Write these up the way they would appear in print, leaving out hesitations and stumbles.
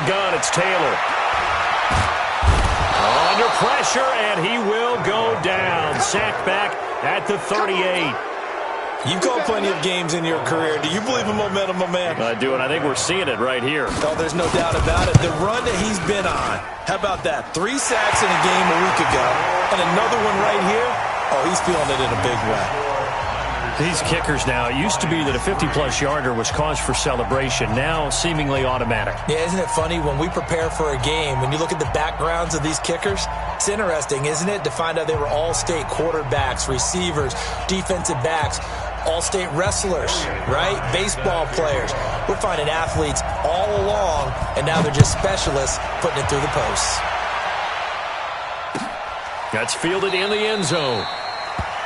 gun. It's Taylor. Under pressure, and he will go down. Sacked back at the 38. You've called plenty of games in your career. Do you believe in momentum, my man? I do, and I think we're seeing it right here. Oh, there's no doubt about it. The run that he's been on. How about that? 3 sacks in a game a week ago, and another one right here. Oh, he's feeling it in a big way. These kickers now, it used to be that a 50-plus yarder was cause for celebration. Now, seemingly automatic. Yeah, isn't it funny when we prepare for a game, when you look at the backgrounds of these kickers, it's interesting, isn't it, to find out they were all-state quarterbacks, receivers, defensive backs, all-state wrestlers, right? Baseball players. We're finding athletes all along, and now they're just specialists putting it through the posts. That's fielded in the end zone.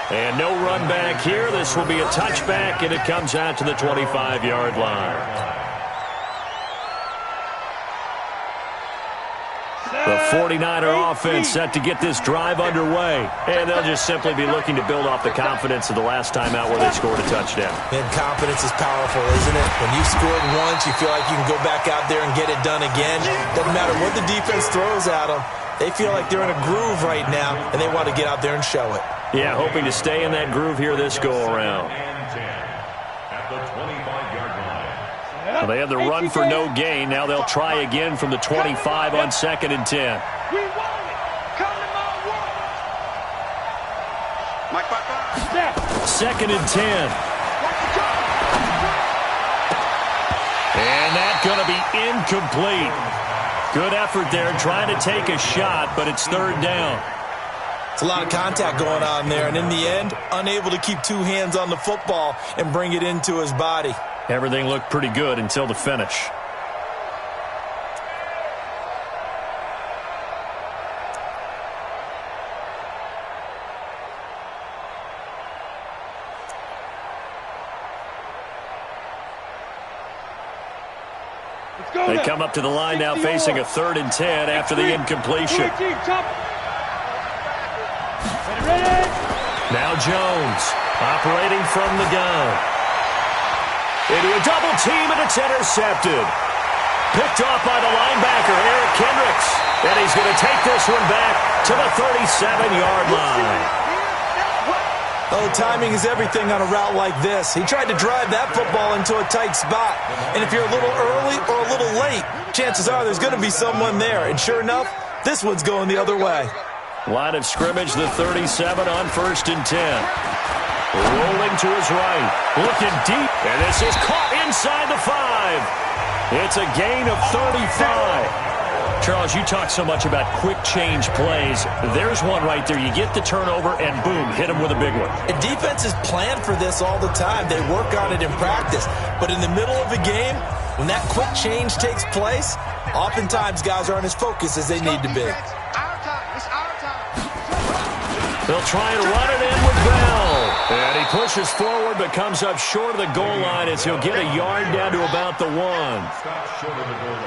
And no run back here. This will be a touchback, and it comes out to the 25-yard line. The 49er offense set to get this drive underway. And they'll just simply be looking to build off the confidence of the last time out where they scored a touchdown. And confidence is powerful, isn't it? When you've scored once, you feel like you can go back out there and get it done again. Doesn't matter what the defense throws at them. They feel like they're in a groove right now, and they want to get out there and show it. Yeah, hoping to stay in that groove here this go-around. Well, they had the run for no gain. Now they'll try again from the 25 on 2nd and 10. Second and 10. And that's going to be incomplete. Good effort there trying to take a shot, but it's 3rd down. It's a lot of contact going on there, and in the end, unable to keep 2 hands on the football and bring it into his body. Everything looked pretty good until the finish. They come up to the line now facing a 3rd and 10 after the incompletion. Now Jones operating from the gun. Into a double team, and it's intercepted. Picked off by the linebacker, Eric Kendricks. And he's going to take this one back to the 37-yard line. Oh, timing is everything on a route like this. He tried to drive that football into a tight spot. And if you're a little early or a little late, chances are there's going to be someone there. And sure enough, this one's going the other way. Line of scrimmage, the 37 on 1st and 10. Rolling to his right. Looking deep. And this is caught inside the 5. It's a gain of 35. Charles, you talk so much about quick change plays. There's one right there. You get the turnover, and boom, hit him with a big one. And defenses plan for this all the time. They work on it in practice. But in the middle of a game, when that quick change takes place, oftentimes guys aren't as focused as they need to be. They'll try and run it in with Bell. And he pushes forward but comes up short of the goal line as he'll get a yard down to about the 1.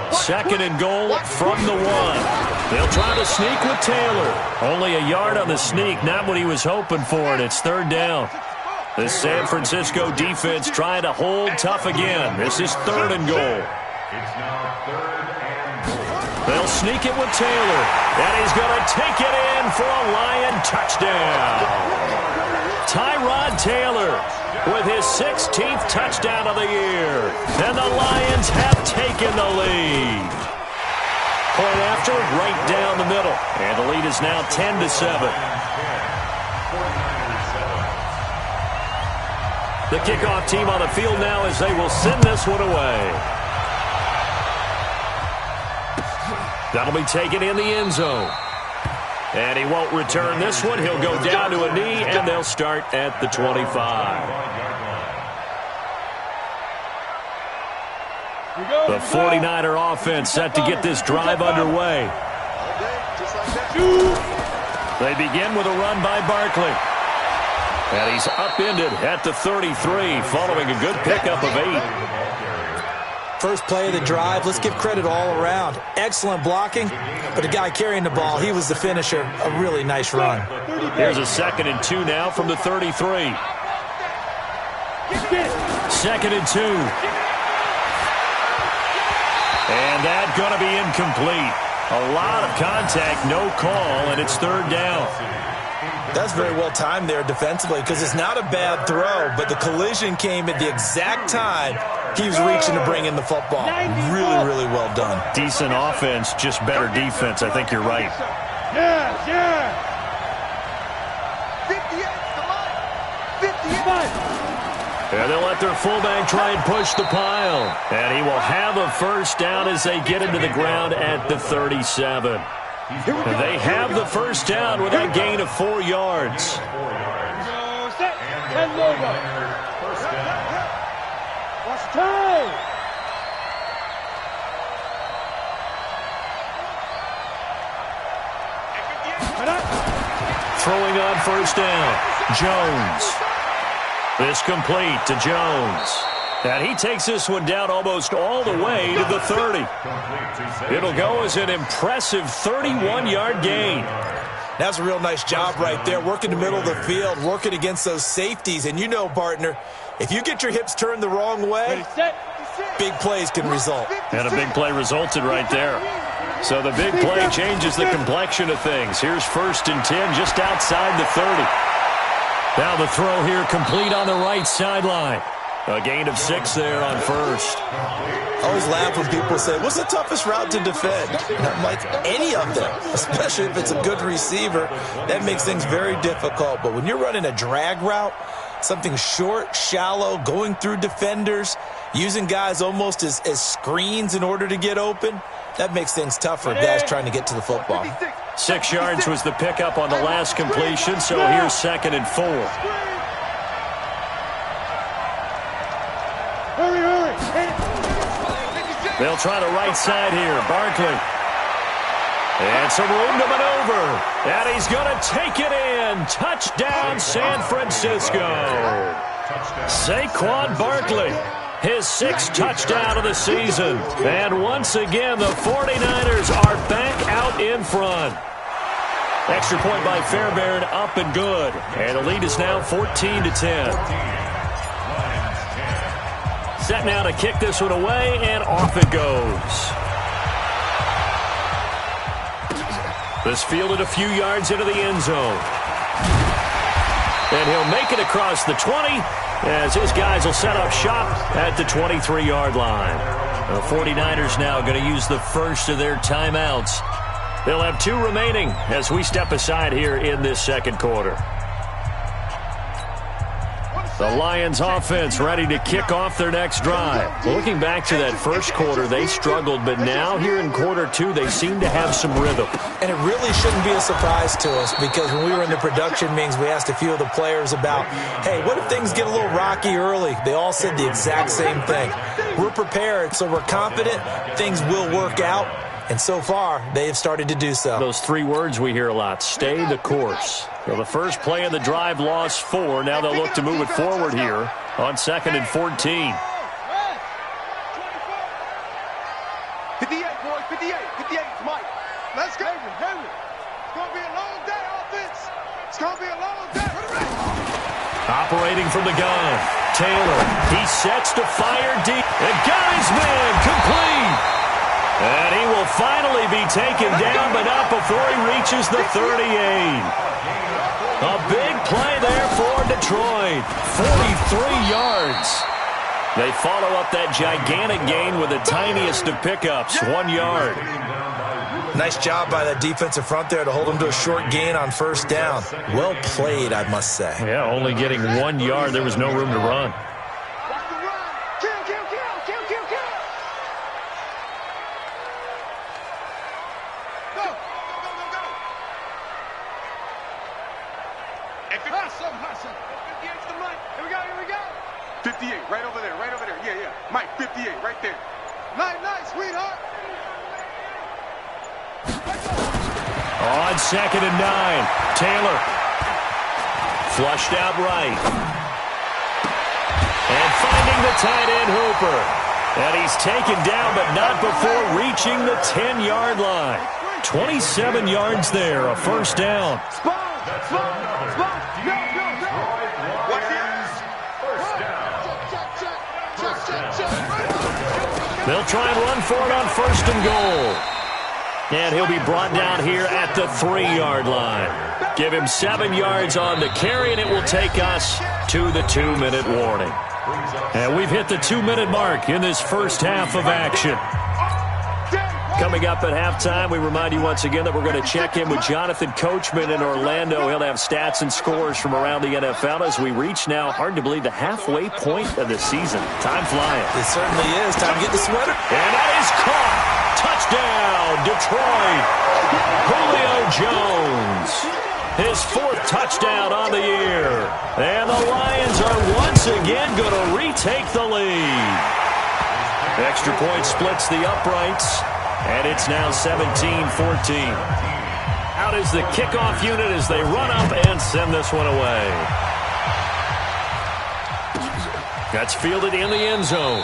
2nd and goal from the 1. They'll try to sneak with Taylor. Only a yard on the sneak, not what he was hoping for, and it's 3rd down. The San Francisco defense trying to hold tough again. This is 3rd and goal. They'll sneak it with Taylor, and he's going to take it in for a Lion touchdown. Tyrod Taylor with his 16th touchdown of the year, and the Lions have taken the lead. Point after, right down the middle, and the lead is now 10-7. The kickoff team on the field now as they will send this one away. That'll be taken in the end zone. And he won't return this one. He'll go down to a knee, and they'll start at the 25. The 49er offense set to get this drive underway. They begin with a run by Barkley. And he's upended at the 33 following a good pickup of 8. First play of the drive, let's give credit all around. Excellent blocking, but the guy carrying the ball, he was the finisher. A really nice run. Here's a 2nd and 2 now from the 33. 2nd and 2. And that's going to be incomplete. A lot of contact, no call, and it's third down. That's very well timed there defensively because it's not a bad throw, but the collision came at the exact time he was reaching to bring in the football. Really, really well done. Decent offense, just better defense. I think you're right. Yeah, yeah. 58, come on. 58. And they'll let their fullback try and push the pile. And he will have a first down as they get into the ground at the 37. They have the first down with a gain of 4 yards. Set. 10 over. What's time? Throwing on first down, Jones. This complete to Jones. And he takes this one down almost all the way to the 30. It'll go as an impressive 31-yard gain. That's a real nice job right there, working the middle of the field, working against those safeties. And you know, partner, if you get your hips turned the wrong way, big plays can result. And a big play resulted right there. So the big play changes the complexion of things. Here's 1st and 10 just outside the 30. Now the throw here complete on the right sideline. A gain of 6 there on first. I always laugh when people say, what's the toughest route to defend? And I'm like, any of them, especially if it's a good receiver. That makes things very difficult. But when you're running a drag route, something short, shallow, going through defenders, using guys almost as screens in order to get open, that makes things tough for guys trying to get to the football. 6 yards was the pickup on the last completion, so here's 2nd and 4. They'll try the right side here. Barkley. And some room to maneuver. And he's going to take it in. Touchdown, San Francisco. Saquon Barkley, his 6th touchdown of the season. And once again, the 49ers are back out in front. Extra point by Fairbairn, up and good. And the lead is now 14-10. Set now to kick this one away, and off it goes. This fielded a few yards into the end zone. And he'll make it across the 20 as his guys will set up shop at the 23-yard line. The 49ers now going to use the first of their timeouts. They'll have 2 remaining as we step aside here in this second quarter. The Lions offense ready to kick off their next drive. Looking back to that first quarter, they struggled, but now here in quarter 2, they seem to have some rhythm. And it really shouldn't be a surprise to us because when we were in the production meetings, we asked a few of the players about, hey, what if things get a little rocky early? They all said the exact same thing. We're prepared, so we're confident things will work out. And so far, they have started to do so. Those 3 words we hear a lot, stay the course. Well, the first play of the drive lost 4. Now they'll look to move it forward here on 2nd and 14. 58, boys, 58, 58, Mike. Let's go. Henry. It's going to be a long day, offense. It's going to be a long day. Operating from the gun, Taylor. He sets to fire deep. And got his man complete. And he will finally be taken down, but not before he reaches the 38. A big play there for Detroit. 43 yards. They follow up that gigantic gain with the tiniest of pickups, 1 yard. Nice job by that defensive front there to hold them to a short gain on first down. Well played, I must say. Yeah, only getting 1 yard. There was no room to run. On 2nd and 9, Taylor. Flushed out right. And finding the tight end Hooper. And he's taken down, but not before reaching the 10-yard line. 27 yards there, a first down. They'll try and run for it on 1st and goal. And he'll be brought down here at the 3-yard line. Give him 7 yards on the carry, and it will take us to the 2-minute warning. And we've hit the 2-minute mark in this first half of action. Coming up at halftime, we remind you once again that we're going to check in with Jonathan Coachman in Orlando. He'll have stats and scores from around the NFL as we reach now, hard to believe, the halfway point of the season. Time flying. It certainly is. Time to get the sweater. And that is caught. Touchdown, Detroit. Julio Jones. His 4th touchdown on the year. And the Lions are once again going to retake the lead. Extra point splits the uprights. And it's now 17-14. Out is the kickoff unit as they run up and send this one away. That's fielded in the end zone.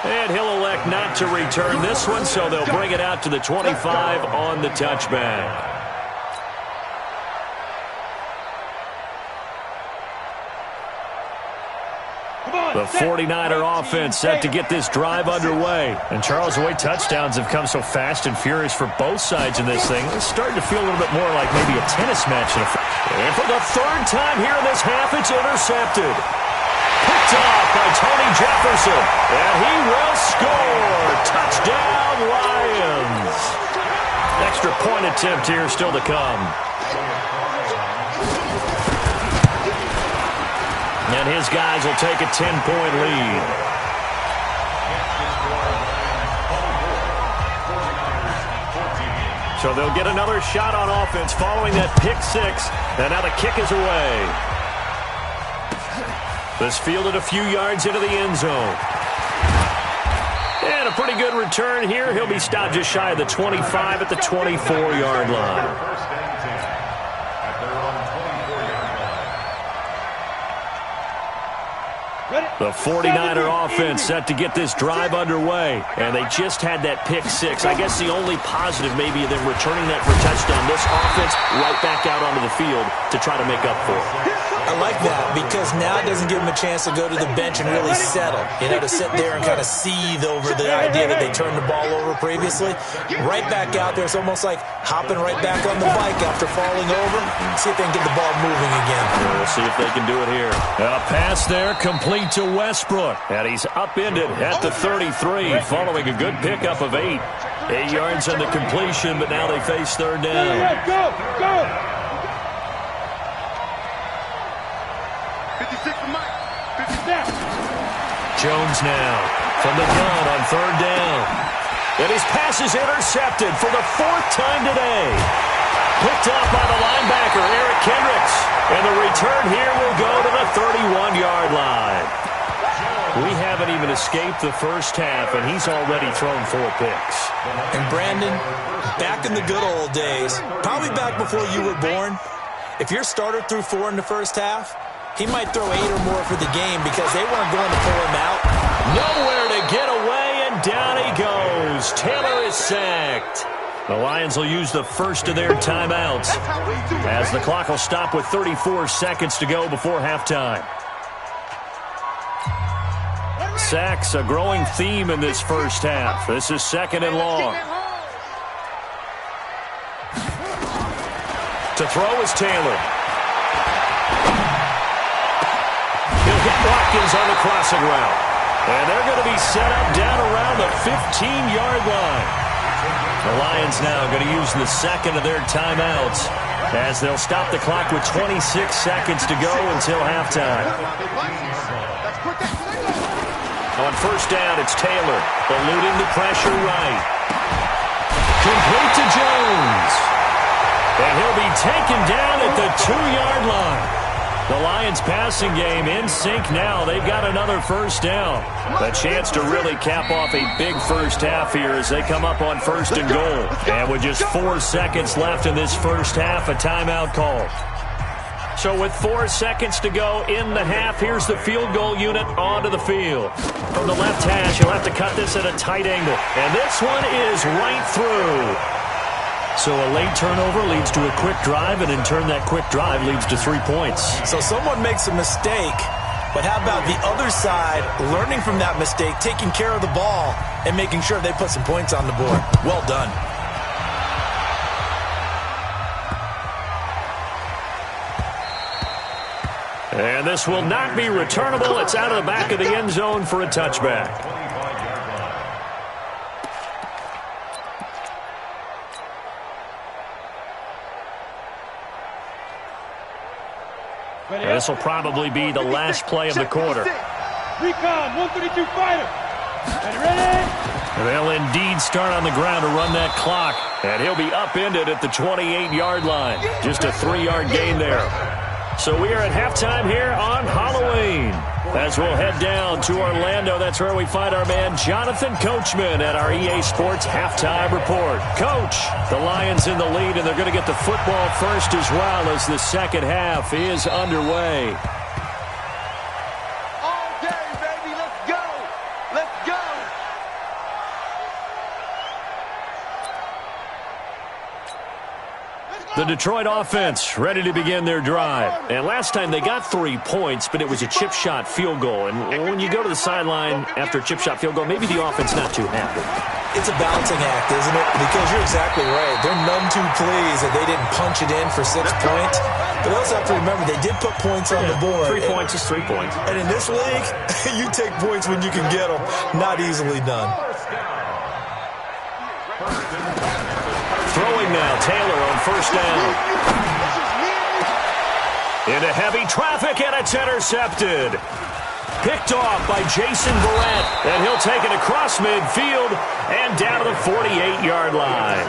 And he'll elect not to return this one, so they'll bring it out to the 25 on the touchback. The 49er offense set to get this drive underway. And Charles, the way touchdowns have come so fast and furious for both sides in this thing, it's starting to feel a little bit more like maybe a tennis match. And for the 3rd time here in this half, it's intercepted. Picked off by Tony Jefferson. And he will score. Touchdown, Lions. Extra point attempt here still to come. And his guys will take a 10-point lead. So they'll get another shot on offense following that pick 6. And now the kick is away. This fielded a few yards into the end zone. And a pretty good return here. He'll be stopped just shy of the 25 at the 24-yard line. The 49er offense set to get this drive underway. And they just had that pick 6. I guess the only positive maybe of them returning that for a touchdown. This offense right back out onto the field to try to make up for it. I like that because now it doesn't give them a chance to go to the bench and really settle. You know, to sit there and kind of seethe over the idea that they turned the ball over previously. Right back out there. It's almost like hopping right back on the bike after falling over. See if they can get the ball moving again. We'll see if they can do it here. A pass there complete to Westbrook. And he's upended at the 33 following a good pickup of 8. 8 yards on the completion, but now they face 3rd down. Go, go. 56 for Mike. 57. Jones now from the gun on 3rd down. And his pass is intercepted for the 4th time today. Picked off by the linebacker, Eric Kendricks. And the return here will go to the 31-yard line. We haven't even escaped the first half, and he's already thrown 4 picks. And Brandon, back in the good old days, probably back before you were born, if your starter threw 4 in the first half, he might throw 8 or more for the game because they weren't going to pull him out. Nowhere to get away, and down he goes. Taylor is sacked. The Lions will use the first of their timeouts as the clock will stop with 34 seconds to go before halftime. Sacks, a growing theme in this first half. This is 2nd and long. To throw is Taylor. He'll get Watkins on the crossing route. And they're going to be set up down around the 15-yard line. The Lions now going to use the 2nd of their timeouts as they'll stop the clock with 26 seconds to go until halftime. On 1st down, it's Taylor, eluding the pressure right. Complete to Jones. And he'll be taken down at the 2-yard line. The Lions passing game in sync now. They've got another 1st down. A chance to really cap off a big first half here as they come up on 1st and goal. And with just 4 seconds left in this first half, a timeout call. So with 4 seconds to go in the half, here's the field goal unit onto the field. From the left hash, you'll have to cut this at a tight angle. And this one is right through. So a late turnover leads to a quick drive, and in turn that quick drive leads to 3 points. So someone makes a mistake, But how about the other side, learning from that mistake, taking care of the ball, and making sure they put some points on the board? Well done. And this will not be returnable. It's out of the back of the end zone for a touchback. This will probably be the last play of the quarter. Recon, 132 fighter. Ready? They'll indeed start on the ground to run that clock. And he'll be upended at the 28-yard line. Just a 3-yard gain there. So we are at halftime here on Halloween. As we'll head down to Orlando, that's where we find our man Jonathan Coachman at our EA Sports Halftime Report. Coach, the Lions in the lead, and they're going to get the football first as well as the second half is underway. All day, baby. Let's go. Let's go. The Detroit offense ready to begin their drive. And last time they got 3 points, but it was a chip shot field goal. And when you go to the sideline after a chip shot field goal, maybe the offense not too happy. It's a balancing act, isn't it? Because you're exactly right. They're none too pleased that they didn't punch it in for 6 points. But they also have to remember they did put points on the board. 3 points is 3 points. And in this league, you take points when you can get them. Not easily done. Throwing now, Taylor on first down. Into heavy traffic, and it's intercepted. Picked off by Jason Barrett, and he'll take it across midfield and down to the 48-yard line.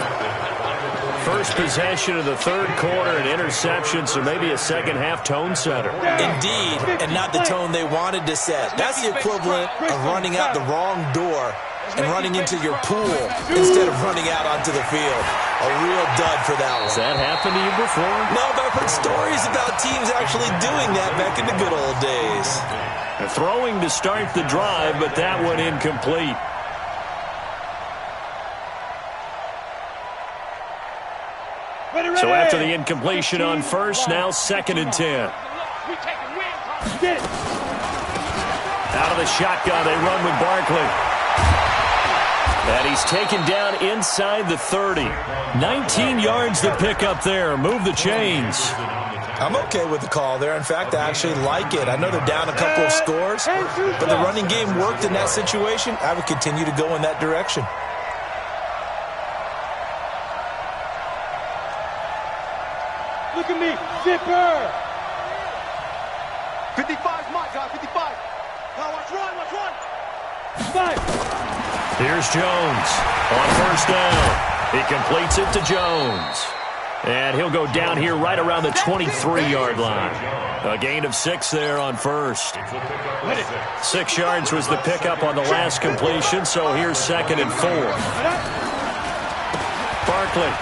First possession of the third quarter, an interception, so maybe a second-half tone setter. Indeed, and not the tone they wanted to set. That's the equivalent of running out the wrong door and running into your pool instead of running out onto the field. A real dud for that one. Has that happened to you before? No, but I've heard stories about teams actually doing that back in the good old days. Throwing to start the drive, but that one incomplete. So after the incompletion on first, now 2nd and 10. Out of the shotgun, they run with Barkley. And he's taken down inside the 30. 19 yards to pick up there. Move the chains. I'm okay with the call there. In fact, I actually like it. I know they're down a couple of scores, but the running game worked in that situation. I would continue to go in that direction. Look at me, zipper. 55's my guy, 55. Now watch run. 5. Here's Jones on first down. He completes it to Jones. And he'll go down here right around the 23-yard line. A gain of 6 there on first. 6 yards was the pickup on the last completion, so here's 2nd and 4. Barkley.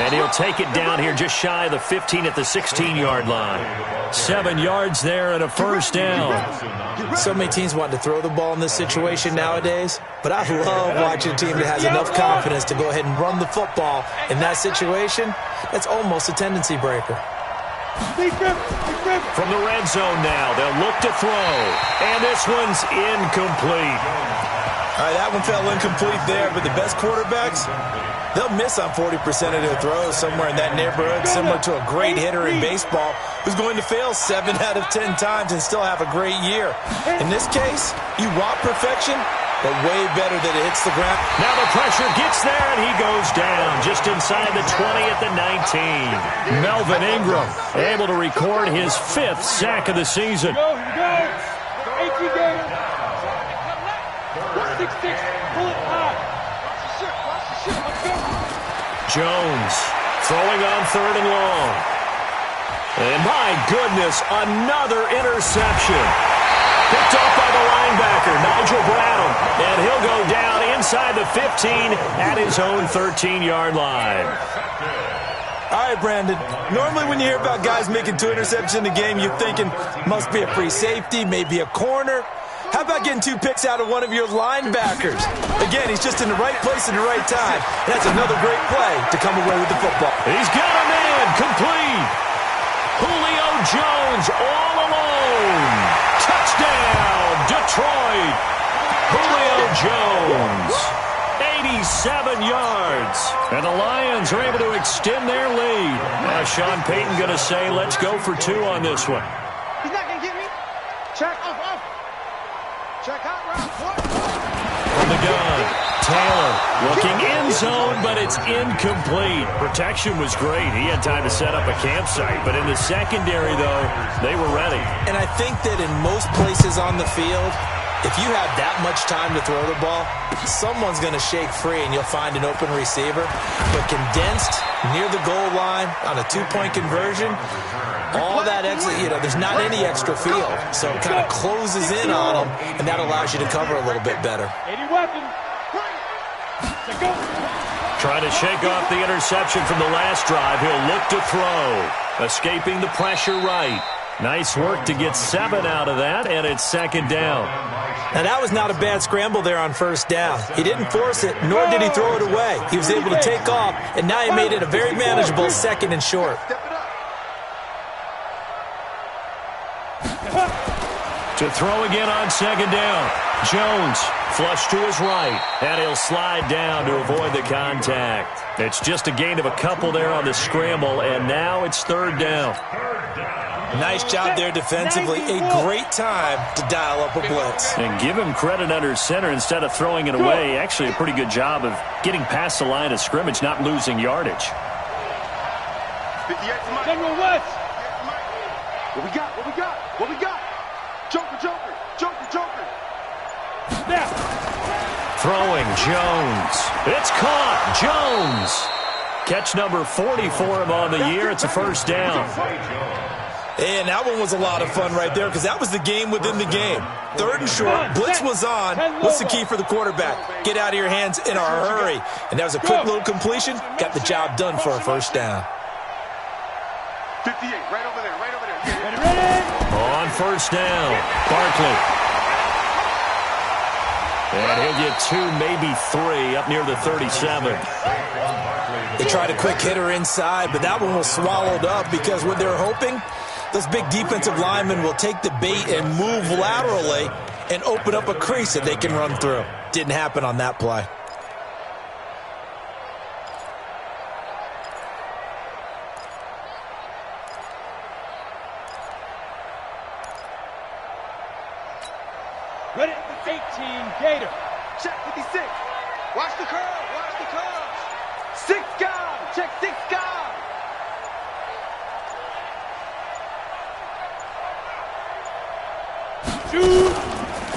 And he'll take it down here just shy of the 15 at the 16-yard line. 7 yards there and a first down. So many teams want to throw the ball in this situation nowadays, but I love watching a team that has enough confidence to go ahead and run the football. In that situation, that's almost a tendency breaker. From the red zone now, they'll look to throw. And this one's incomplete. All right, that one fell incomplete there, but the best quarterbacks, they'll miss on 40% of their throws, somewhere in that neighborhood, similar to a great hitter in baseball who's going to fail 7 out of 10 times and still have a great year. In this case, you want perfection, but way better that it hits the ground. Now the pressure gets there, and he goes down just inside the 20 at the 19. Melvin Ingram able to record his 5th sack of the season. Here we go. 18 games. 166, pull it high. Jones throwing on 3rd and long. And my goodness, another interception. Picked off by the linebacker, Nigel Bradham. And he'll go down inside the 15 at his own 13-yard line. All right, Brandon. Normally when you hear about guys making 2 interceptions in the game, you're thinking must be a free safety, maybe a corner. How about getting 2 picks out of one of your linebackers? Again, he's just in the right place at the right time. And that's another great play to come away with the football. He's got a man complete. Julio Jones all alone. Jones. 87 yards. And the Lions are able to extend their lead. Now Sean Payton going to say, let's go for 2 on this one. He's not going to get me. Check. Off. Check out route. From the gun, Taylor looking end zone, but it's incomplete. Protection was great. He had time to set up a campsite, but in the secondary, though, they were ready. And I think that in most places on the field, if you have that much time to throw the ball, someone's going to shake free and you'll find an open receiver. But condensed near the goal line on a 2-point conversion, all that extra, there's not any extra field. So it kind of closes in on them, and that allows you to cover a little bit better. Trying to shake off the interception from the last drive. He'll look to throw. Escaping the pressure right. Nice work to get 7 out of that, and it's second down. Now, that was not a bad scramble there on first down. He didn't force it, nor did he throw it away. He was able to take off, and now he made it a very manageable 2nd and short. To throw again on second down. Jones flush to his right, and he'll slide down to avoid the contact. It's just a gain of a couple there on the scramble, and now it's 3rd down. Nice job there defensively. A great time to dial up a blitz. And give him credit under center instead of throwing it away. Actually, a pretty good job of getting past the line of scrimmage, not losing yardage. General West. What we got? Joker. Now. Throwing Jones. It's caught. Jones. Catch number 40 for him on the year. It's a first down. And that one was a lot of fun right there because that was the game within the game. 3rd and short, blitz was on. What's the key for the quarterback? Get out of your hands in a hurry. And that was a quick little completion. Got the job done for a first down. 58, right over there. On first down, Barkley. And he'll get 2, maybe 3 up near the 37. They tried a quick hitter inside, but that one was swallowed up because what they're hoping, those big defensive linemen will take the bait and move laterally and open up a crease that they can run through. Didn't happen on that play. Ready? 18, Gator. Check 56. Watch the curve. 6 guard. Check 6 guard.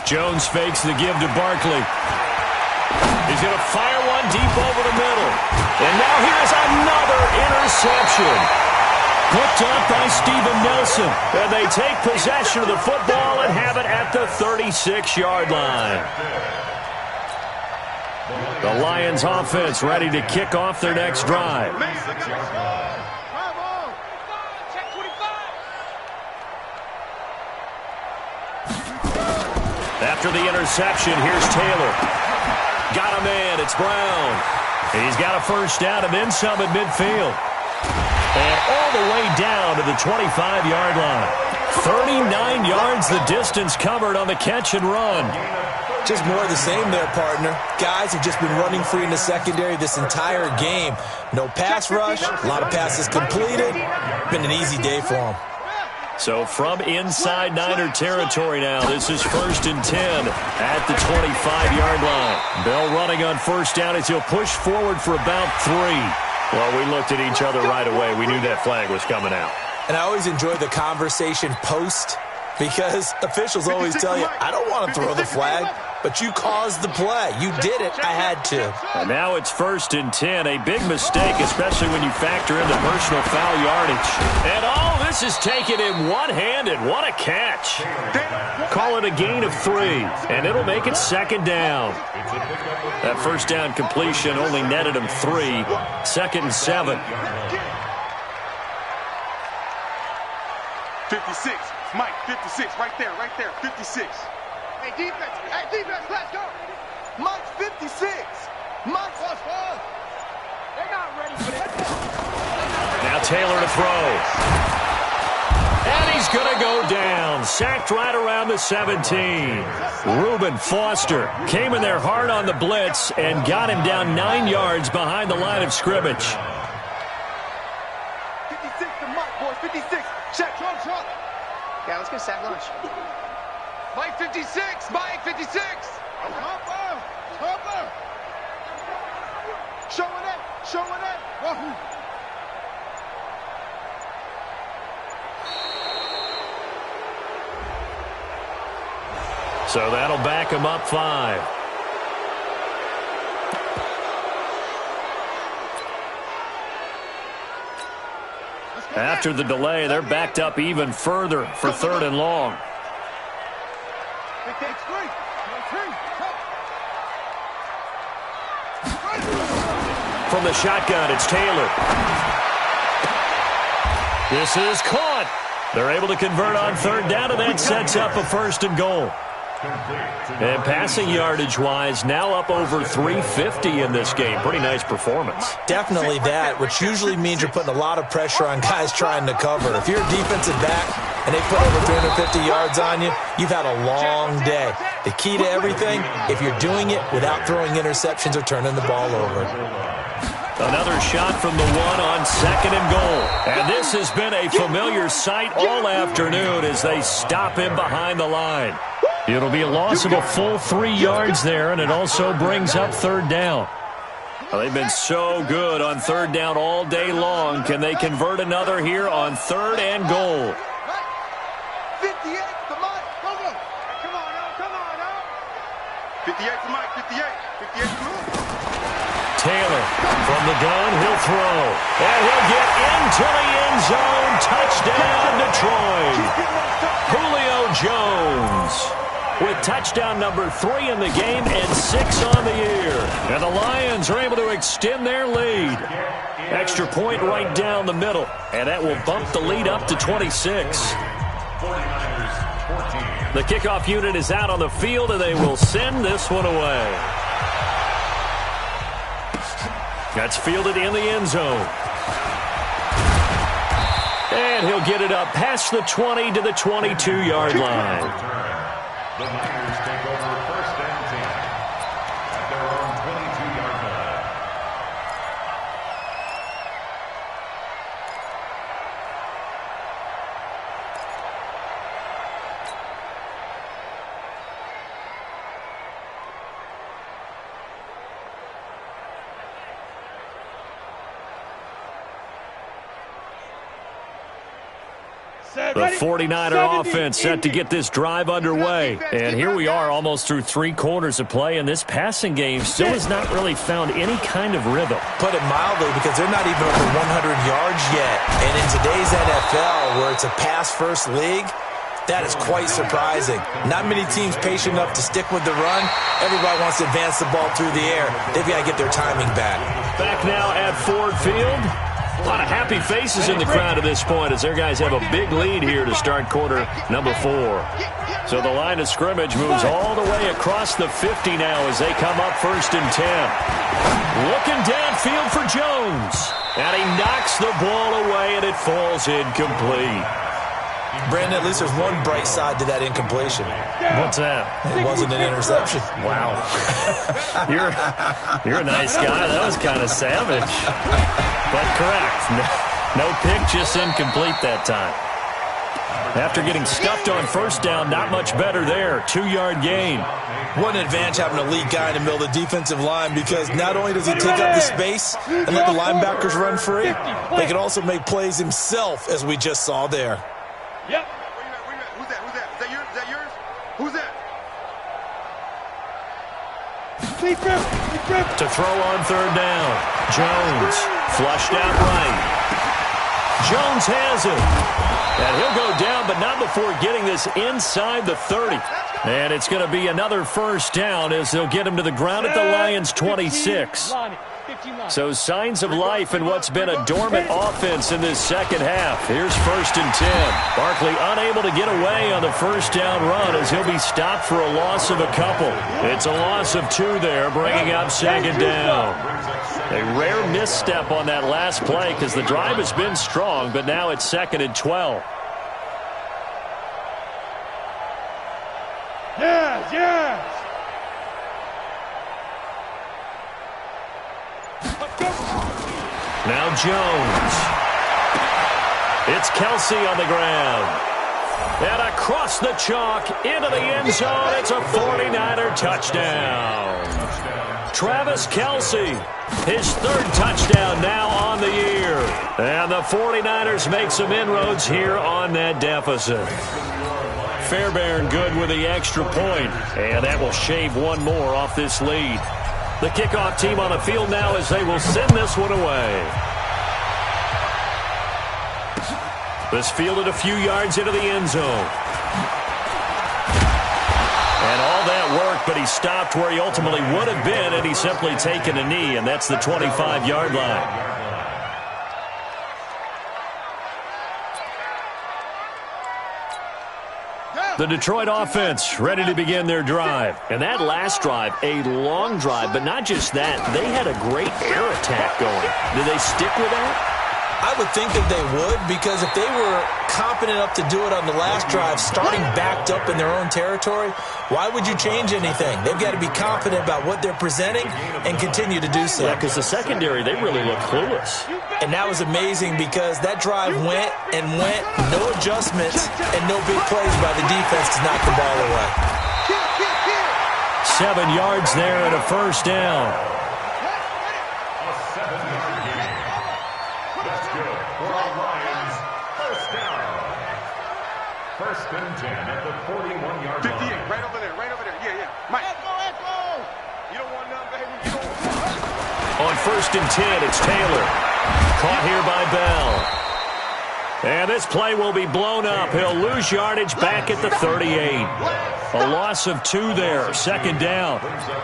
Jones fakes the give to Barkley. He's going to fire one deep over the middle. And now here's another interception. Picked up by Steven Nelson. And they take possession of the football and have it at the 36-yard line. The Lions offense ready to kick off their next drive. After the interception, here's Taylor. Got a man, it's Brown. He's got a first down and then some at midfield. And all the way down to the 25-yard line. 39 yards the distance covered on the catch and run. Just more of the same there, partner. Guys have just been running free in the secondary this entire game. No pass rush, a lot of passes completed. Been an easy day for them. So from inside Niner territory now, this is 1st and 10 at the 25-yard line. Bell running on first down as he'll push forward for about 3. Well, we looked at each other right away. We knew that flag was coming out. And I always enjoy the conversation post because officials always tell you, I don't want to throw the flag, but you caused the play. You did it. I had to. And now it's 1st and 10. A big mistake, especially when you factor in the personal foul yardage. And all this is taken in one-handed. What a catch. Call it a gain of 3, and it'll make it 2nd down. That first down completion only netted him 3. 2nd and 7. 56. Mike, 56. Right there. 56. Hey, defense, let's go. Mike's 56. Mike's They're not ready for this. Now Taylor to throw. And he's going to go down. Sacked right around the 17. Reuben Foster came in there hard on the blitz and got him down 9 yards behind the line of scrimmage. 56 to Mike, boys. 56. Check. Trump. Yeah, let's get sack lunch. Mike 56. Mike 56. Hopper. Showing it. Wahoo. So that'll back him up 5. After the delay, they're backed up even further for 3rd and long. From the shotgun, it's Taylor. This is caught. They're able to convert on 3rd down, and that sets up a 1st and goal. And passing yardage-wise, now up over 350 in this game. Pretty nice performance. Definitely that, which usually means you're putting a lot of pressure on guys trying to cover. If you're a defensive back and they put over 350 yards on you, you've had a long day. The key to everything, if you're doing it without throwing interceptions or turning the ball over. Another shot from the 1 on 2nd and goal. And this has been a familiar sight all afternoon as they stop him behind the line. It'll be a loss of a full 3 yards there, and it also brings up 3rd down. Well, they've been so good on 3rd down all day long. Can they convert another here on 3rd and goal? 58 to Mike. Go. Come on now. 58 to Mike. 58 to Mike. Taylor from the gun, he'll throw. And he'll get into the end zone. Touchdown, Detroit. Julio Jones with touchdown number 3 in the game and 6 on the year. And the Lions are able to extend their lead. Extra point right down the middle. And that will bump the lead up to 26. The kickoff unit is out on the field, and they will send this one away. That's fielded in the end zone. And he'll get it up past the 20 to the 22-yard line. The Niners take over 1st and 10 at their own 22-yard line. The 49er offense set to get this drive underway. And here we are almost through 3 quarters of play, and this passing game still has not really found any kind of rhythm. Put it mildly, because they're not even over 100 yards yet. And in today's NFL, where it's a pass-first league, that is quite surprising. Not many teams patient enough to stick with the run. Everybody wants to advance the ball through the air. They've got to get their timing back. Back now at Ford Field. A lot of happy faces in the crowd at this point as their guys have a big lead here to start quarter number 4. So the line of scrimmage moves all the way across the 50 now as they come up 1st and 10. Looking downfield for Jones. And he knocks the ball away, and it falls incomplete. Brandon, at least there's one bright side to that incompletion. What's that? It wasn't an interception. Wow. You're a nice guy. That was kind of savage. But correct. No pick, just incomplete that time. After getting stuffed on 1st down, not much better there. 2-yard gain. What an advantage having a lead guy in the middle of the defensive line, because not only does he take up the space and let the linebackers run free, they can also make plays himself, as we just saw there. Yep. Where you at? Who's that? Is that yours? Who's that? To throw on 3rd down. Jones flushed out right. Jones has it. And he'll go down, but not before getting this inside the 30. And it's going to be another 1st down as they'll get him to the ground at the Lions' 26. So signs of life in what's been a dormant offense in this second half. Here's 1st and 10. Barkley unable to get away on the 1st down run as he'll be stopped for a loss of a couple. It's a loss of 2 there, bringing up 2nd down. A rare misstep on that last play because the drive has been strong, but now it's 2nd and 12. Yes, yes. Now Jones. It's Kelsey on the ground. And across the chalk into the end zone. It's a 49er touchdown. Travis Kelsey, his third touchdown now on the year. And the 49ers make some inroads here on that deficit. Fairbairn good with the extra point. And that will shave one more off this lead. The kickoff team on the field now as they will send this one away. This fielded a few yards into the end zone. And all that work, but he stopped where he ultimately would have been had he simply taken a knee, and that's the 25-yard line. The Detroit offense ready to begin their drive. And that last drive, a long drive, but not just that. They had a great air attack going. Did they stick with that? I would think that they would, because if they were confident enough to do it on the last drive, starting backed up in their own territory, why would you change anything? They've got to be confident about what they're presenting and continue to do so. Yeah, because the secondary, they really look clueless. And that was amazing because that drive went and went, no adjustments, and no big plays by the defense to knock the ball away. 7 yards there and a first down. A 7-yard gain. That's good for our Lions. First down. First and 10 at the 41-yard 58, line. right over there, right over there. Yeah, yeah. Mike. Echo. You don't want none, baby. You don't want none. On first and 10, it's Taylor. Caught here by Bell. And this play will be blown up. He'll lose yardage back at the 38. A loss of 2 there. Second down.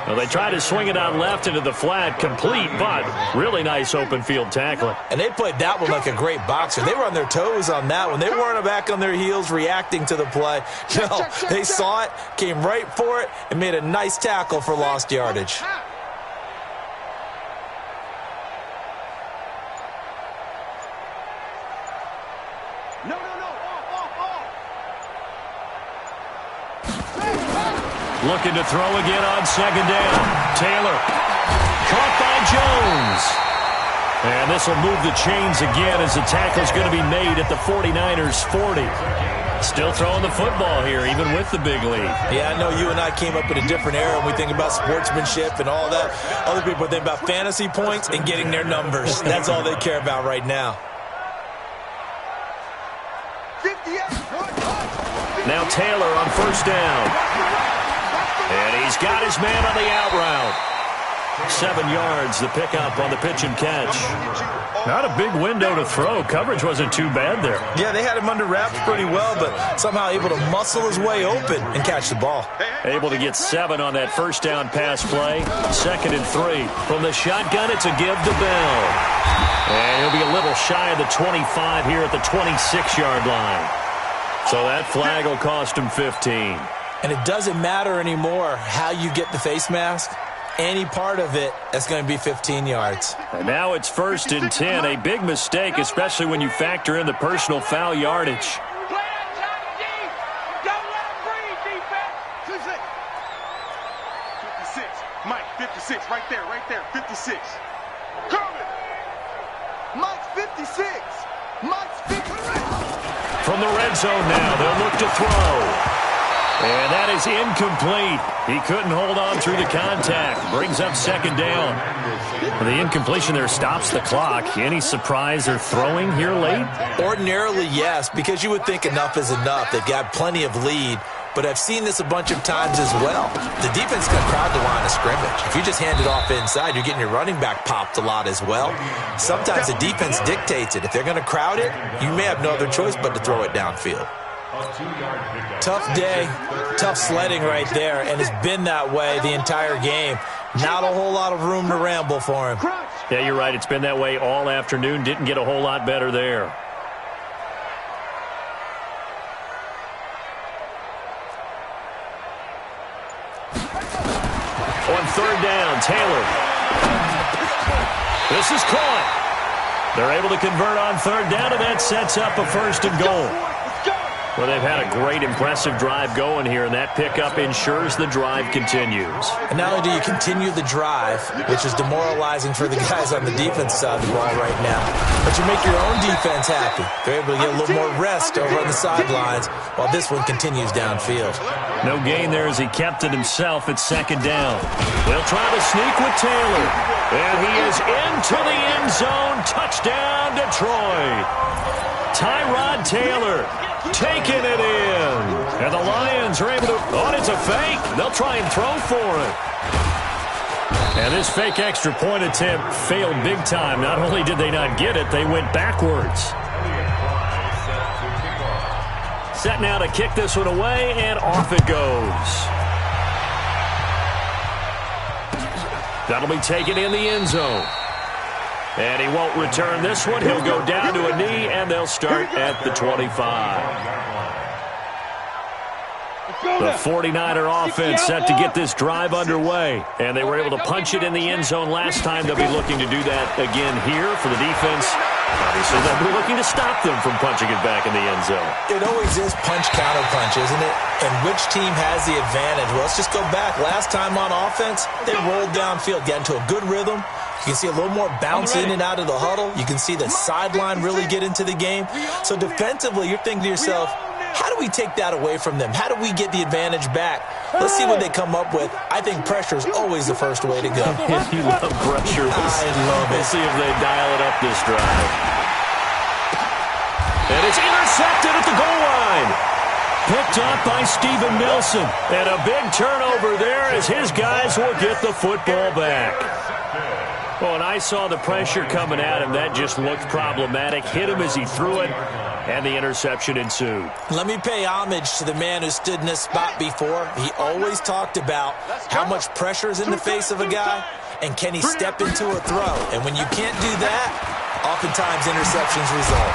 Well, they tried to swing it out left into the flat. Complete, but really nice open field tackling. And they played that one like a great boxer. They were on their toes on that one. They weren't back on their heels reacting to the play. No, they saw it, came right for it, and made a nice tackle for lost yardage. Looking to throw again on second down. Taylor. Caught by Jones. And this will move the chains again as the tackle's going to be made at the 49ers 40. Still throwing the football here, even with the big lead. Yeah, I know you and I came up in a different era when we think about sportsmanship and all that. Other people think about fantasy points and getting their numbers. That's all they care about right now. Now Taylor on first down. And he's got his man on the out route. 7 yards, the pickup on the pitch and catch. Not a big window to throw. Coverage wasn't too bad there. Yeah, they had him under wraps pretty well, but somehow able to muscle his way open and catch the ball. Able to get 7 on that first down pass play. 2nd and 3. From the shotgun, it's a give to Bell. And he'll be a little shy of the 25 here at the 26-yard line. So that flag will cost him 15. And it doesn't matter anymore how you get the face mask. Any part of it, that's going to be 15 yards. And now it's 1st and 10. A big mistake, especially when you factor in the personal foul yardage. 56. Mike, 56. Right there, 56. Coming. Mike's 56. Mike's 56. From the red zone now, they'll look to throw. And that is incomplete. He couldn't hold on through the contact. Brings up 2nd down. The incompletion there stops the clock. Any surprise they're throwing here late? Ordinarily, yes, because you would think enough is enough. They've got plenty of lead. But I've seen this a bunch of times as well. The defense can crowd the line of scrimmage. If you just hand it off inside, you're getting your running back popped a lot as well. Sometimes the defense dictates it. If they're going to crowd it, you may have no other choice but to throw it downfield. Tough day, tough sledding right there, and it's been that way the entire game. Not a whole lot of room to ramble for him. Yeah, you're right. It's been that way all afternoon. Didn't get a whole lot better there. On 3rd down, Taylor. This is caught. They're able to convert on 3rd down, and that sets up a 1st and goal. Well, they've had a great, impressive drive going here, and that pickup ensures the drive continues. And not only do you continue the drive, which is demoralizing for the guys on the defense side of the ball right now, but you make your own defense happy. They're able to get a little more rest over on the sidelines while this one continues downfield. No gain there as he kept it himself at second down. They'll try to sneak with Taylor, and he is into the end zone. Touchdown, Detroit. Tyrod Taylor taking it in. And the Lions are able to... Oh, it's a fake. They'll try and throw for it. And this fake extra point attempt failed big time. Not only did they not get it, they went backwards. Set now to kick this one away, and off it goes. That'll be taken in the end zone. And he won't return this one. He'll go down to a knee, and they'll start at the 25. The 49er offense set to get this drive underway. And they were able to punch it in the end zone last time. They'll be looking to do that again here for the defense. Obviously, they'll be looking to stop them from punching it back in the end zone. It always is punch-counter-punch, isn't it? And which team has the advantage? Well, let's just go back. Last time on offense, they rolled downfield, got into a good rhythm. You can see a little more bounce in and out of the huddle. You can see the sideline really get into the game. So defensively, you're thinking to yourself, how do we take that away from them? How do we get the advantage back? Let's see what they come up with. I think pressure is always the first way to go. You love pressure. I love it. We'll see if they dial it up this drive. And it's intercepted at the goal line. Picked up by Steven Nelson. And a big turnover there as his guys will get the football back. Well, and I saw the pressure coming at him. That just looked problematic. Hit him as he threw it, and the interception ensued. Let me pay homage to the man who stood in this spot before. He always talked about how much pressure is in the face of a guy, and can he step into a throw. And when you can't do that, oftentimes interceptions result.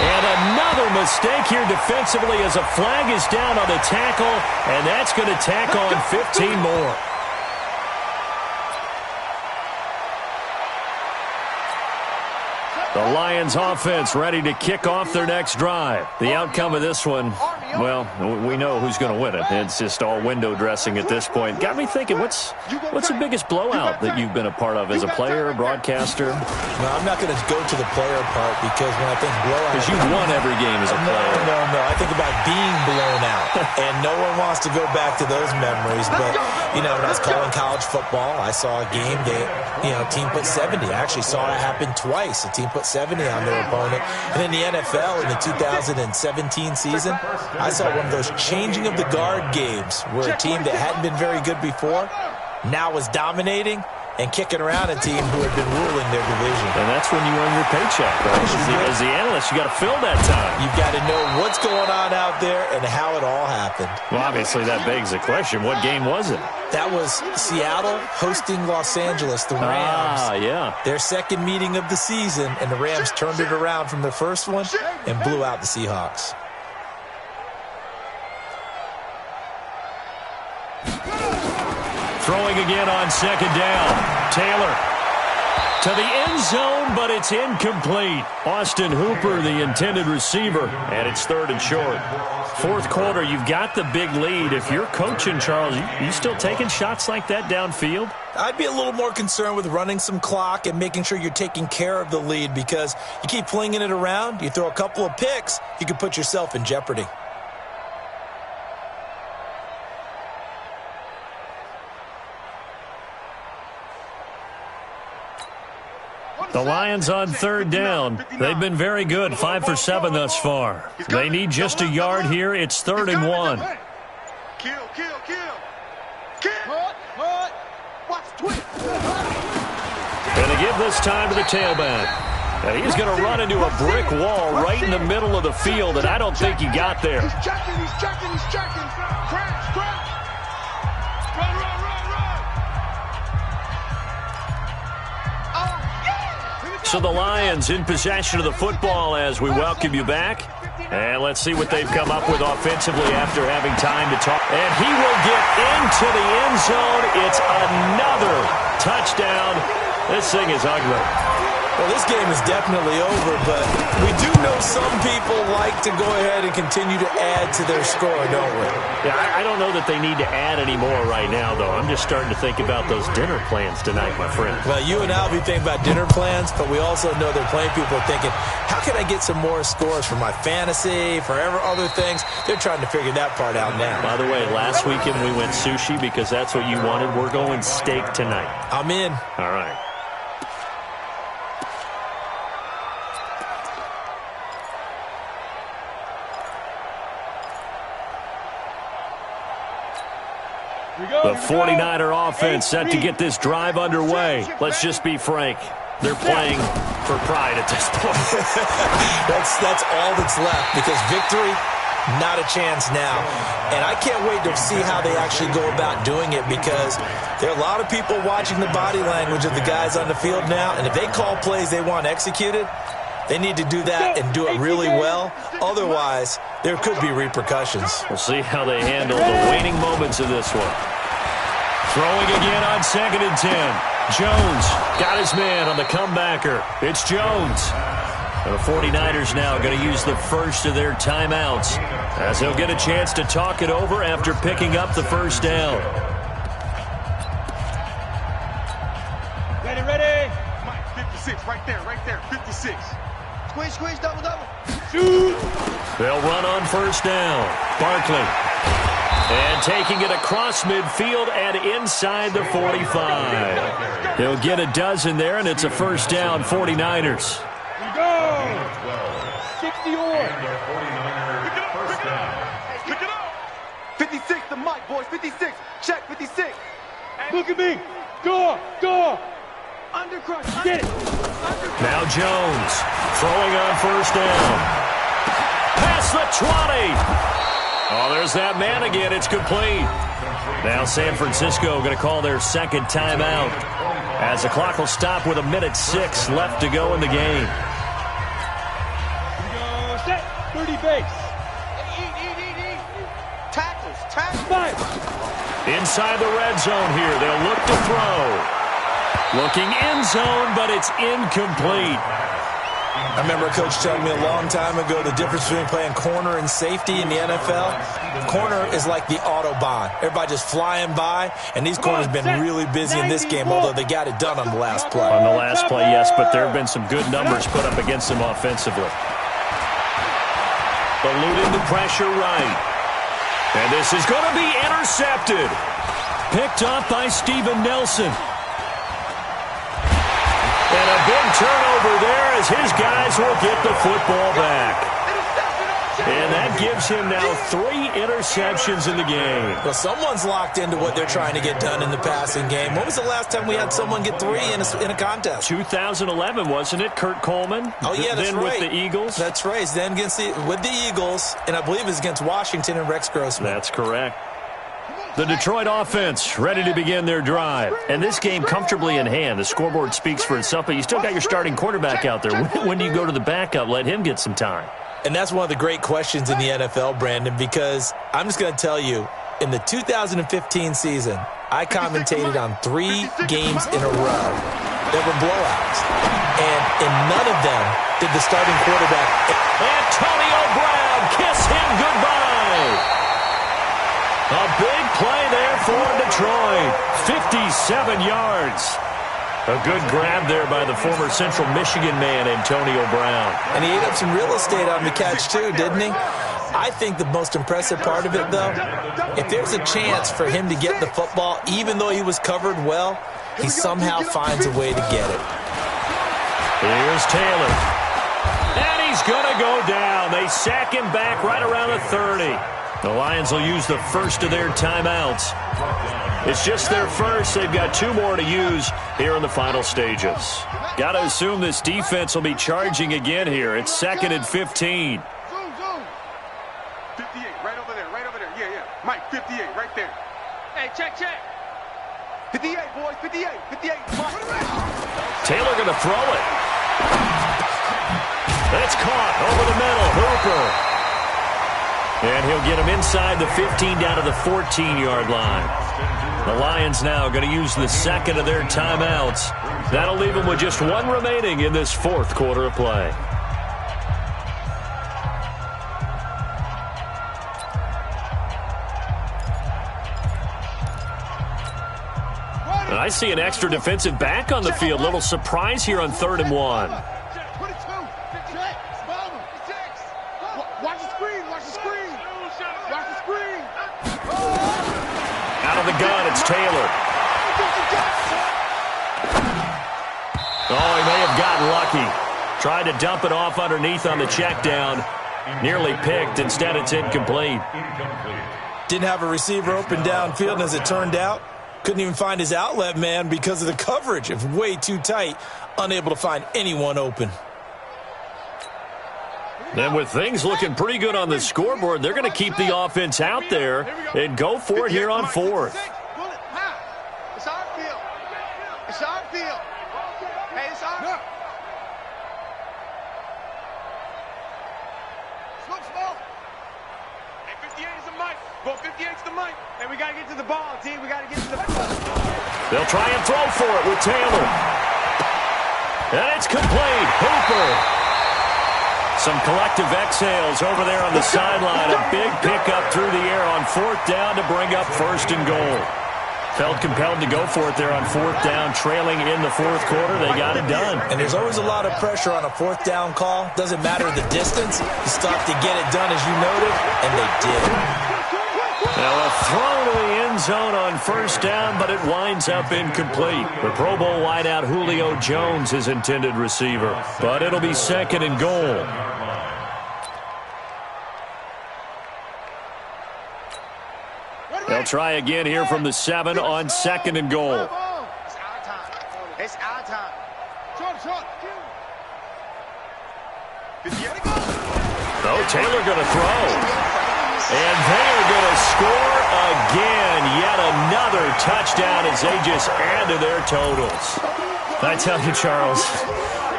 And another mistake here defensively as a flag is down on the tackle, and that's going to tack on 15 more. The Lions offense ready to kick off their next drive. The outcome of this one, well, we know who's going to win it. It's just all window dressing at this point. Got me thinking, what's the biggest blowout that you've been a part of as a player, broadcaster? Well, I'm not going to go to the player part because when I think blowout... Because you've won every game as a player. No. I think about being blown out. And no one wants to go back to those memories. But, you know, when I was calling college football, I saw a game that, you know, team put 70. I actually saw it happen twice. A team put 70 on their opponent. And in the NFL in the 2017 season, I saw one of those changing of the guard games where a team that hadn't been very good before now was dominating and kicking around a team who had been ruling their division. And that's when you earn your paycheck, right? As the analyst, you got to fill that time. You've got to know what's going on out there and how it all happened. Well, obviously that begs the question, what game was it? That was Seattle hosting Los Angeles, the Rams. Yeah. Their second meeting of the season, and the Rams turned it around from the first one and blew out the Seahawks. Throwing again on second down. Taylor to the end zone, but it's incomplete. Austin Hooper, the intended receiver, and it's third and short. Fourth quarter, you've got the big lead. If you're coaching, Charles, you still taking shots like that downfield? I'd be a little more concerned with running some clock and making sure you're taking care of the lead because you keep flinging it around, you throw a couple of picks, you could put yourself in jeopardy. The Lions on third down. They've been very good, 5 for 7 thus far. They need just a yard here. It's 3rd and 1. Kill. Watch twist. And they give this time to the tailback. And he's going to run into a brick wall right in the middle of the field, and I don't think he got there. He's checking. Crash. Run. So the Lions in possession of the football as we welcome you back. And let's see what they've come up with offensively after having time to talk. And he will get into the end zone. It's another touchdown. This thing is ugly. Well, this game is definitely over, but we do know some people like to go ahead and continue to add to their score, don't we? Yeah, I don't know that they need to add any more right now, though. I'm just starting to think about those dinner plans tonight, my friend. Well, you and I will be thinking about dinner plans, but we also know there are plenty of people are thinking, how can I get some more scores for my fantasy, for other things? They're trying to figure that part out now. By the way, last weekend we went sushi because that's what you wanted. We're going steak tonight. I'm in. All right. The 49er offense set to get this drive underway. Let's just be frank. They're playing for pride at this point. That's all that's left because victory, not a chance now. And I can't wait to see how they actually go about doing it because there are a lot of people watching the body language of the guys on the field now. And if they call plays they want executed, they need to do that and do it really well. Otherwise, there could be repercussions. We'll see how they handle the waning moments of this one. Throwing again on 2nd and 10. Jones got his man on the comebacker. It's Jones. And the 49ers now going to use the first of their timeouts as he'll get a chance to talk it over after picking up the first down. Ready. Mike, 56, right there, 56. Squeeze, double. Shoot. They'll run on first down. Barkley. And taking it across midfield and inside the 45. He'll get a dozen there, and it's a first down, 49ers. We go. 60 on. Pick it up. 56 to Mike, boys. 56. Check, 56. Look at me. Go. Undercrush. Get it. Now Jones throwing on first down. Past the 20. Oh, there's that man again. It's complete. Now San Francisco going to call their second timeout as the clock will stop with 1:06 left to go in the game. Set. 30 base. Eat. Tackles. Five. Inside the red zone here. They'll look to throw. Looking end zone, but it's incomplete. I remember a coach telling me a long time ago the difference between playing corner and safety in the NFL. Corner is like the Autobahn. Everybody just flying by, and these corners have been really busy in this game, although they got it done on the last play. On the last play, yes, but there have been some good numbers put up against them offensively. Eluding the pressure right. And this is going to be intercepted. Picked up by Steven Nelson. And a big turnover there as his guys will get the football back. And that gives him now 3 interceptions in the game. Well, someone's locked into what they're trying to get done in the passing game. When was the last time we had someone get 3 in a contest? 2011, wasn't it? Kurt Coleman? Oh, yeah, that's then right. with the Eagles? That's right. Then with the Eagles, and I believe it's against Washington and Rex Grossman. That's correct. The Detroit offense ready to begin their drive. And this game comfortably in hand. The scoreboard speaks for itself, but you still got your starting quarterback out there. When do you go to the backup? Let him get some time. And that's one of the great questions in the NFL, Brandon, because I'm just going to tell you, in the 2015 season, I commentated on 3 games in a row that were blowouts. And in none of them did the starting quarterback... Antonio Brown, kiss him goodbye. A big play there for Detroit. 57 yards. A good grab there by the former Central Michigan man, Antonio Brown. And he ate up some real estate on the catch, too, didn't he? I think the most impressive part of it, though, if there's a chance for him to get the football, even though he was covered well, he somehow finds a way to get it. Here's Taylor. And he's going to go down. They sack him back right around the 30. The Lions will use the first of their timeouts. It's just their first. They've got 2 more to use here in the final stages. Got to assume this defense will be charging again here. It's 2nd and 15. 58, right over there. Yeah. Mike, 58, right there. Hey, check. 58, boys, 58. Mike. Taylor going to throw it. That's caught over the middle. Hooper. And he'll get him inside the 15 down to the 14-yard line. The Lions now going to use the second of their timeouts. That'll leave them with just one remaining in this fourth quarter of play. And I see an extra defensive back on the field. Little surprise here on 3rd and 1. Watch the screen. Watch the screen. Watch the screen. Out of the gun, it's Taylor. Oh, he may have gotten lucky. Tried to dump it off underneath on the check down. Nearly picked. Instead, it's incomplete. Didn't have a receiver open downfield, and as it turned out, couldn't even find his outlet man because of the coverage. It was way too tight. Unable to find anyone open. And with things looking pretty good on the scoreboard, they're going to keep the offense out there and go for it here on 4th. It's our field. It's our field. Hey, it's our field. Smoke. Hey, 58 is the mic. Go 58's the mic. Hey, we got to get to the ball, team. We got to get to the ball. They'll try and throw for it with Taylor. And it's complete. Hooper. Some collective exhales over there on the sideline. A big pickup through the air on 4th down to bring up 1st and goal. Felt compelled to go for it there on 4th down, trailing in the 4th quarter. They got it done. And there's always a lot of pressure on a 4th down call. Doesn't matter the distance. You start to get it done, as you noted, and they did. Now a throw to the end zone on 1st down, but it winds up incomplete. The Pro Bowl wideout Julio Jones, his intended receiver. But it'll be 2nd and goal. They'll try again here from the 7 on 2nd and goal. It's our time. It's our time. Short. Oh, Taylor going to throw. And they are going to score again. Yet another touchdown as they just add to their totals. I tell you, Charles,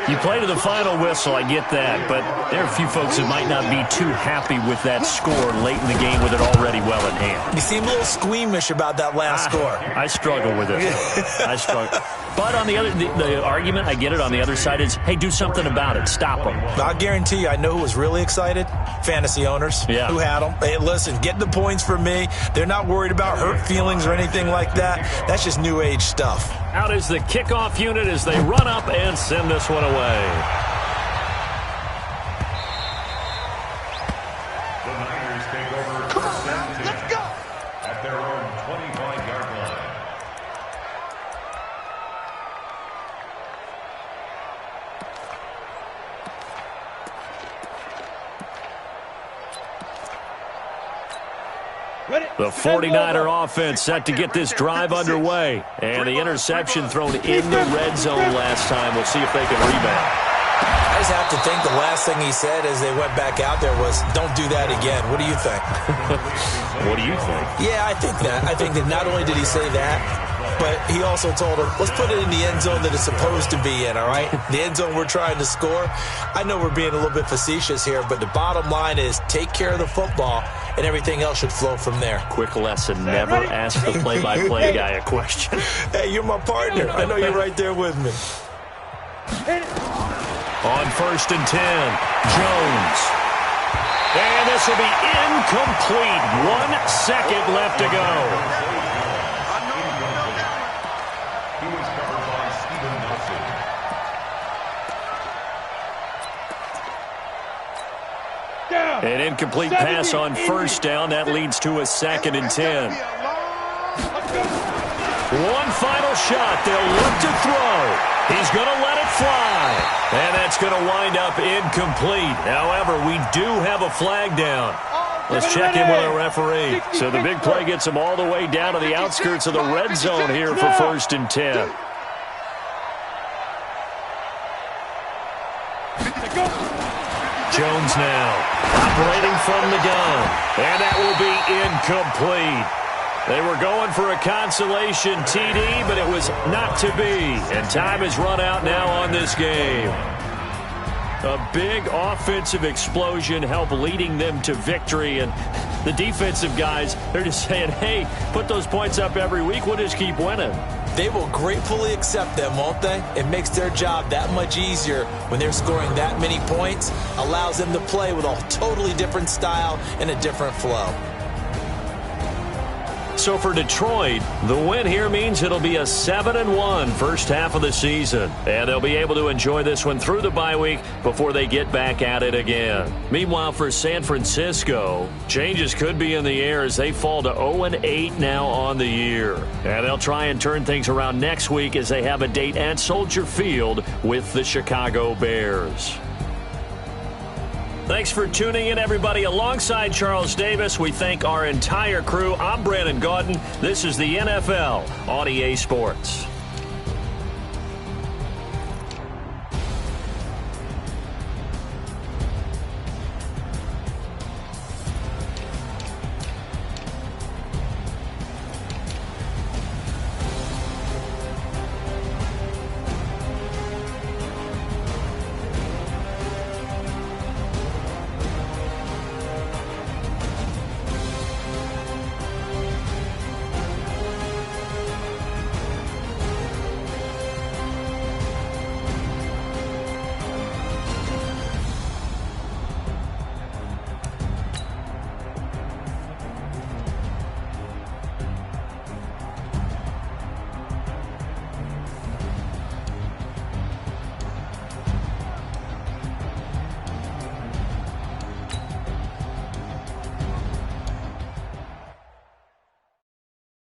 you play to the final whistle, I get that, but there are a few folks that might not be too happy with that score late in the game with it already well in hand. You seem a little squeamish about that last score. I struggle with it. I struggle. But on the other, the argument, I get it, on the other side is, hey, do something about it. Stop them. I'll guarantee you, I know who was really excited. Fantasy owners who had them. Hey, listen, get the points for me. They're not worried about hurt feelings or anything like that. That's just new age stuff. Out is the kickoff unit as they run up and send this one away. The Niners take over first and 10. Let's go. At their own 25-yard line. The 49er offense set to get this drive underway. And the interception thrown in the red zone last time. We'll see if they can rebound. I just have to think the last thing he said as they went back out there was, don't do that again. What do you think? What do you think? Yeah, I think that. I think that not only did he say that, but he also told him, let's put it in the end zone that it's supposed to be in, all right? The end zone we're trying to score. I know we're being a little bit facetious here, but the bottom line is take care of the football, and everything else should flow from there. Quick lesson, never ask the play-by-play guy a question. Hey, you're my partner. I know you're right there with me. On 1st and 10, Jones. And this will be incomplete. 1 second left to go. He was covered by Steven Nelson. An incomplete pass on 1st down. That leads to a 2nd and 10. One final shot. They'll look to throw. He's going to let it fly. And that's going to wind up incomplete. However, we do have a flag down. Let's check in with our referee. So the big play gets them all the way down to the outskirts of the red zone here for 1st and 10. Jones now operating from the gun. And that will be incomplete. They were going for a consolation TD, but it was not to be. And time has run out now on this game. A big offensive explosion helped leading them to victory. And the defensive guys, they're just saying, hey, put those points up every week. We'll just keep winning. They will gratefully accept them, won't they? It makes their job that much easier when they're scoring that many points. Allows them to play with a totally different style and a different flow. So for Detroit, the win here means it'll be a 7-1 first half of the season. And they'll be able to enjoy this one through the bye week before they get back at it again. Meanwhile, for San Francisco, changes could be in the air as they fall to 0-8 now on the year. And they'll try and turn things around next week as they have a date at Soldier Field with the Chicago Bears. Thanks for tuning in, everybody. Alongside Charles Davis, we thank our entire crew. I'm Brandon Gaudin. This is the NFL on EA Sports.